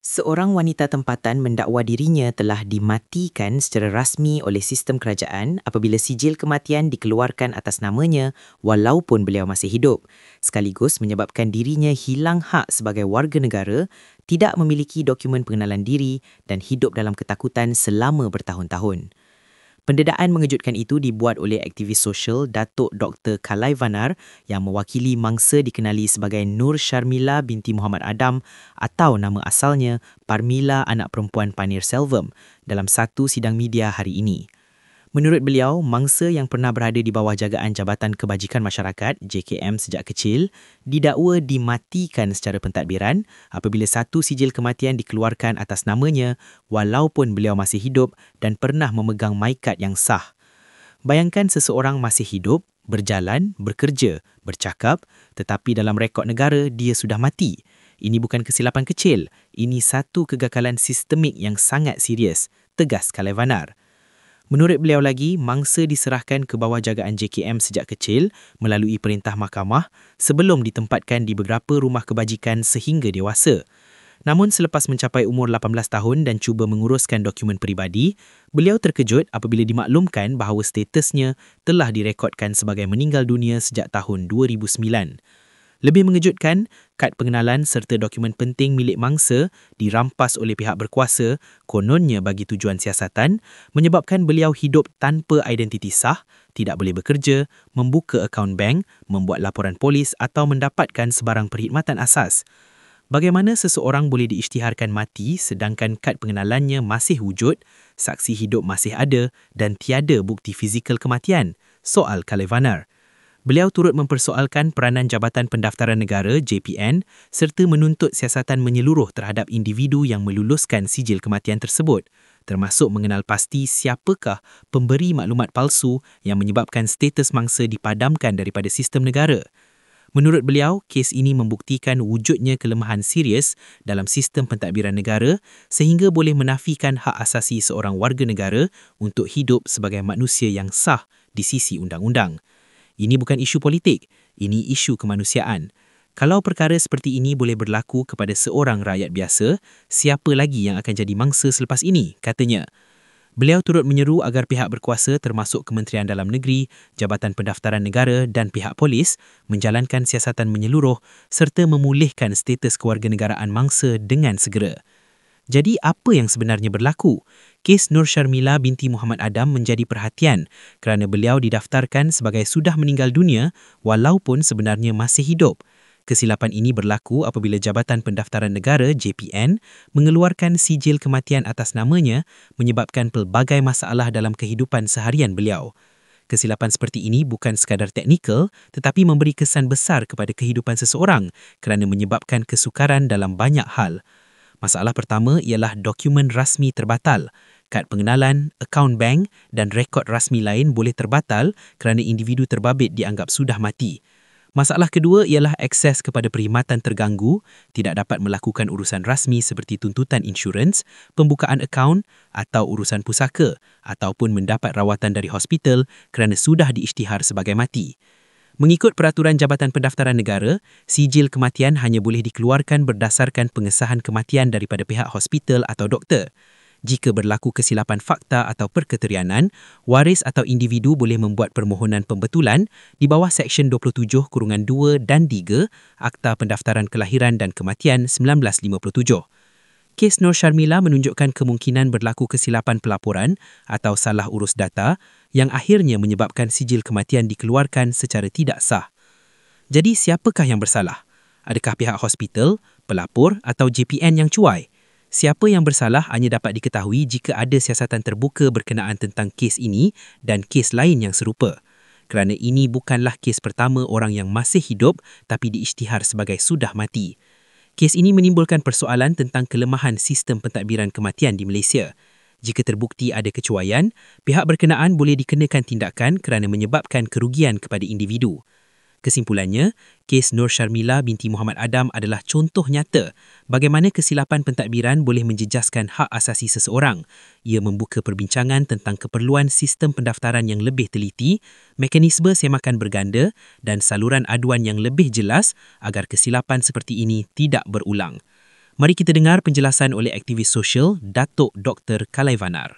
Seorang wanita tempatan mendakwa dirinya telah dimatikan secara rasmi oleh sistem kerajaan apabila sijil kematian dikeluarkan atas namanya walaupun beliau masih hidup, sekaligus menyebabkan dirinya hilang hak sebagai warga negara, tidak memiliki dokumen pengenalan diri dan hidup dalam ketakutan selama bertahun-tahun. Pendedahan mengejutkan itu dibuat oleh aktivis sosial Datuk Dr. Kalai Vanar yang mewakili mangsa dikenali sebagai Nur Sharmila binti Muhammad Adam atau nama asalnya Parmila anak perempuan Panir Selvam dalam satu sidang media hari ini. Menurut beliau, mangsa yang pernah berada di bawah jagaan Jabatan Kebajikan Masyarakat JKM sejak kecil didakwa dimatikan secara pentadbiran apabila satu sijil kematian dikeluarkan atas namanya walaupun beliau masih hidup dan pernah memegang maikat yang sah. Bayangkan seseorang masih hidup, berjalan, bekerja, bercakap, tetapi dalam rekod negara dia sudah mati. Ini bukan kesilapan kecil, ini satu kegagalan sistemik yang sangat serius, tegas Kalai Vanar. Menurut beliau lagi, mangsa diserahkan ke bawah jagaan JKM sejak kecil melalui perintah mahkamah sebelum ditempatkan di beberapa rumah kebajikan sehingga dewasa. Namun selepas mencapai umur 18 tahun dan cuba menguruskan dokumen peribadi, beliau terkejut apabila dimaklumkan bahawa statusnya telah direkodkan sebagai meninggal dunia sejak tahun 2009. Lebih mengejutkan, kad pengenalan serta dokumen penting milik mangsa dirampas oleh pihak berkuasa kononnya bagi tujuan siasatan menyebabkan beliau hidup tanpa identiti sah, tidak boleh bekerja, membuka akaun bank, membuat laporan polis atau mendapatkan sebarang perkhidmatan asas. Bagaimana seseorang boleh diisytiharkan mati sedangkan kad pengenalannya masih wujud, saksi hidup masih ada dan tiada bukti fizikal kematian? Soal Kalai Vanar. Beliau turut mempersoalkan peranan Jabatan Pendaftaran Negara JPN serta menuntut siasatan menyeluruh terhadap individu yang meluluskan sijil kematian tersebut, termasuk mengenal pasti siapakah pemberi maklumat palsu yang menyebabkan status mangsa dipadamkan daripada sistem negara. Menurut beliau, kes ini membuktikan wujudnya kelemahan serius dalam sistem pentadbiran negara sehingga boleh menafikan hak asasi seorang warga negara untuk hidup sebagai manusia yang sah di sisi undang-undang. Ini bukan isu politik, ini isu kemanusiaan. Kalau perkara seperti ini boleh berlaku kepada seorang rakyat biasa, siapa lagi yang akan jadi mangsa selepas ini, katanya. Beliau turut menyeru agar pihak berkuasa termasuk Kementerian Dalam Negeri, Jabatan Pendaftaran Negara dan pihak polis menjalankan siasatan menyeluruh serta memulihkan status kewarganegaraan mangsa dengan segera. Jadi apa yang sebenarnya berlaku? Kes Nur Sharmila binti Muhammad Adam menjadi perhatian kerana beliau didaftarkan sebagai sudah meninggal dunia walaupun sebenarnya masih hidup. Kesilapan ini berlaku apabila Jabatan Pendaftaran Negara JPN mengeluarkan sijil kematian atas namanya menyebabkan pelbagai masalah dalam kehidupan seharian beliau. Kesilapan seperti ini bukan sekadar teknikal tetapi memberi kesan besar kepada kehidupan seseorang kerana menyebabkan kesukaran dalam banyak hal. Masalah pertama ialah dokumen rasmi terbatal. Kad pengenalan, akaun bank dan rekod rasmi lain boleh terbatal kerana individu terbabit dianggap sudah mati. Masalah kedua ialah akses kepada perkhidmatan terganggu, tidak dapat melakukan urusan rasmi seperti tuntutan insurans, pembukaan akaun atau urusan pusaka ataupun mendapat rawatan dari hospital kerana sudah diisytihar sebagai mati. Mengikut Peraturan Jabatan Pendaftaran Negara, sijil kematian hanya boleh dikeluarkan berdasarkan pengesahan kematian daripada pihak hospital atau doktor. Jika berlaku kesilapan fakta atau perketerianan, waris atau individu boleh membuat permohonan pembetulan di bawah Seksyen 27-2 dan 3 Akta Pendaftaran Kelahiran dan Kematian 1957. Kes Nur Sharmila menunjukkan kemungkinan berlaku kesilapan pelaporan atau salah urus data yang akhirnya menyebabkan sijil kematian dikeluarkan secara tidak sah. Jadi siapakah yang bersalah? Adakah pihak hospital, pelapor atau JPN yang cuai? Siapa yang bersalah hanya dapat diketahui jika ada siasatan terbuka berkenaan tentang kes ini dan kes lain yang serupa. Kerana ini bukanlah kes pertama orang yang masih hidup tapi diisytihar sebagai sudah mati. Kes ini menimbulkan persoalan tentang kelemahan sistem pentadbiran kematian di Malaysia. Jika terbukti ada kecuaian, pihak berkenaan boleh dikenakan tindakan kerana menyebabkan kerugian kepada individu. Kesimpulannya, kes Nur Sharmila binti Muhammad Adam adalah contoh nyata bagaimana kesilapan pentadbiran boleh menjejaskan hak asasi seseorang. Ia membuka perbincangan tentang keperluan sistem pendaftaran yang lebih teliti, mekanisme semakan berganda dan saluran aduan yang lebih jelas agar kesilapan seperti ini tidak berulang. Mari kita dengar penjelasan oleh aktivis sosial Datuk Dr. Kalaivanar.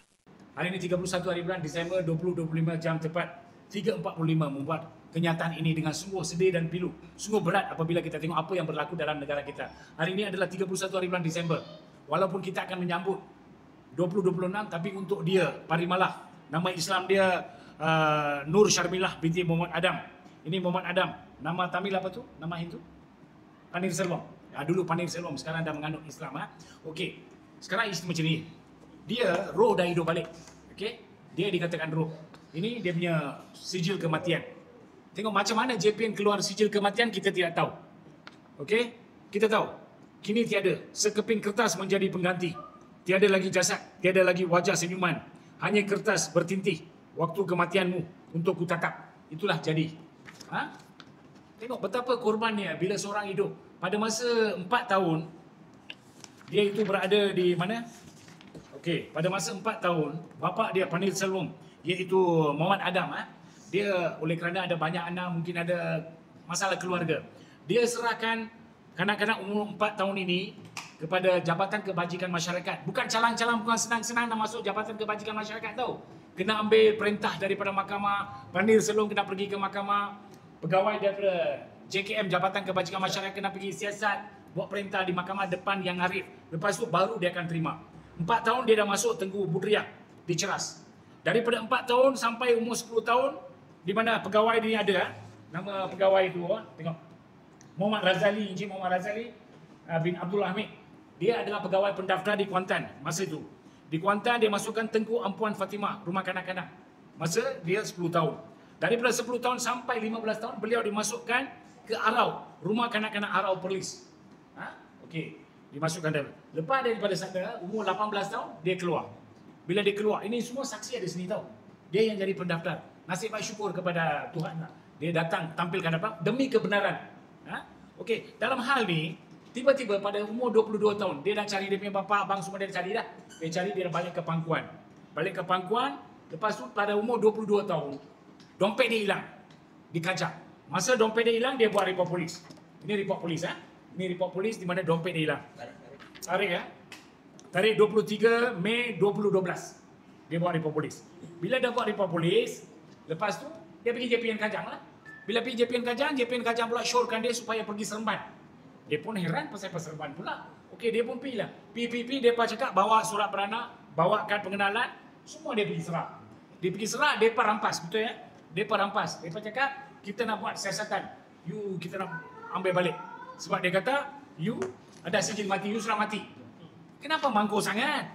Hari ini 31 hari bulan Disember 2025 jam tepat 3.45 membuat kenyataan ini dengan sungguh sedih dan pilu. Sungguh berat apabila kita tengok apa yang berlaku dalam negara kita. Hari ini adalah 31 hari bulan Disember. Walaupun kita akan menyambut 2026, tapi untuk dia, Parimalah, nama Islam dia Nur Syarmilah binti Muhammad Adam. Ini Muhammad Adam. Nama Tamil apa tu? Nama Hindu? Panir Selvom. Dulu Panir Selvom, sekarang dah menganut Islam. Okey. Sekarang isu macam ni. Dia roh dah hidup balik. Okey. Dia dikatakan roh. Ini dia punya sijil kematian. Tengok macam mana JPN keluar sijil kematian, kita tidak tahu. Okey? Kita tahu. Kini tiada. Sekeping kertas menjadi pengganti. Tiada lagi jasad. Tiada lagi wajah senyuman. Hanya kertas bertintih. Waktu kematianmu untuk ku tatap. Itulah jadi. Tengok betapa korbannya bila seorang hidup. Pada masa 4 tahun, dia itu berada di mana? Okey, pada masa 4 tahun, bapa dia Panir Selvom, iaitu Muhammad Adam, dia oleh kerana ada banyak anak, mungkin ada masalah keluarga. Dia serahkan kanak-kanak umur 4 tahun ini kepada Jabatan Kebajikan Masyarakat. Bukan calang-calang, bukan senang-senang nak masuk Jabatan Kebajikan Masyarakat tau. Kena ambil perintah daripada mahkamah, Panir Selvom kena pergi ke mahkamah, pegawai daripada JKM, Jabatan Kebajikan Masyarakat, kena pergi siasat, buat perintah di mahkamah depan yang arif. Lepas tu baru dia akan terima. 4 tahun dia dah masuk Tengku Budriah di Ceras. Daripada 4 tahun sampai umur 10 tahun, di mana pegawai dia ada, nama pegawai itu, tengok. Muhammad Razali, Encik Muhammad Razali bin Abdul Hamid. Dia adalah pegawai pendaftar di Kuantan masa itu. Di Kuantan dia masukkan Tengku Ampuan Fatimah, rumah kanak-kanak. Masa dia 10 tahun. Daripada 10 tahun sampai 15 tahun, beliau dimasukkan ke Arau, rumah kanak-kanak Arau Perlis. Okey, dimasukkan dia. Lepas daripada sana, umur 18 tahun, dia keluar. Bila dia keluar, ini semua saksi ada sini tau. Dia yang jadi pendaftar. Nasib baik syukur kepada Tuhan lah. Dia datang tampilkan apa? Demi kebenaran. Okey, dalam hal ni, tiba-tiba pada umur 22 tahun, dia dah cari dia punya bapa, abang semua dia cari dah. Dia cari, dia balik ke Pangkuan. Balik ke Pangkuan, lepas tu pada umur 22 tahun, dompet dia hilang. Dikajak. Masa dompet dia hilang, dia buat report polis. Ini report polis. Ini report polis di mana dompet dia hilang. Tarik Tarik 23 Mei 2012. Dia buat report polis. Bila dah buat report polis, lepas tu dia pergi JPN Kajang lah. Bila pergi JPN Kajang pula syorkan dia supaya pergi Seremban. Dia pun heran pasal Seremban pula. Okey, dia pun pergi lah. Pergi, dia cakap bawa surat beranak, bawa kad pengenalan, semua dia pergi serah. Dia pergi serah, depa rampas, betul ya? Depa rampas. Depa cakap, kita nak buat siasatan. Kita nak ambil balik. Sebab dia kata, you ada sijil mati, you sudah mati. Kenapa mangkuk sangat?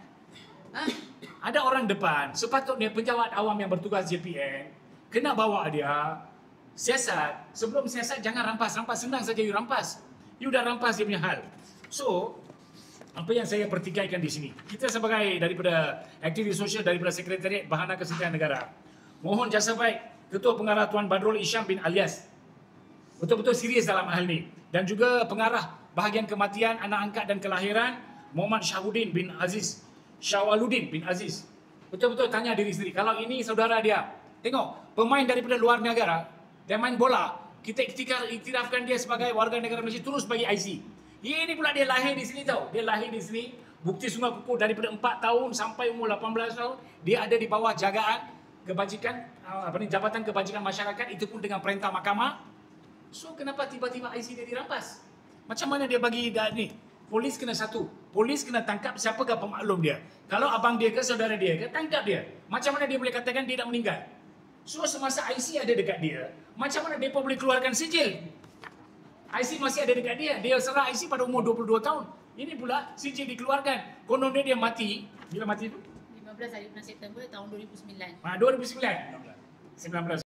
Ada orang depan, sepatutnya penjawat awam yang bertugas JPN, kena bawa dia siasat. Sebelum siasat, jangan rampas. Rampas senang saja you rampas. You dah rampas dia punya hal. So, apa yang saya pertikaikan di sini, kita sebagai daripada aktivis sosial daripada Sekretariat Bahana Kesihatan Negara, mohon jasa baik Ketua Pengarah Tuan Badrul Isham bin Alias betul-betul serius dalam hal ini, dan juga Pengarah Bahagian Kematian, Anak Angkat dan Kelahiran Muhammad Syahuddin bin Aziz, Syawaluddin bin Aziz, betul-betul tanya diri sendiri, kalau ini saudara dia, tengok pemain daripada luar negara, dia main bola, kita iktirafkan dia sebagai warga negara Malaysia, terus bagi IC. Ini pula dia lahir di sini tau, dia lahir di sini, bukti Sungai Kukuh daripada 4 tahun sampai umur 18 tahun, dia ada di bawah jagaan kebajikan, Jabatan Kebajikan Masyarakat, itu pun dengan perintah mahkamah. So kenapa tiba-tiba IC dia dirampas? Macam mana dia bagi ni? Polis kena satu. Polis kena tangkap siapakah pemaklum dia. Kalau abang dia ke saudara dia ke, tangkap dia. Macam mana dia boleh katakan dia tak meninggal? So semasa IC ada dekat dia, macam mana mereka boleh keluarkan sijil? IC masih ada dekat dia. Dia serah IC pada umur 22 tahun. Ini pula sijil dikeluarkan. Konon dia mati. Bila mati itu? 15 hari bulan September tahun 2009. 2009. 19.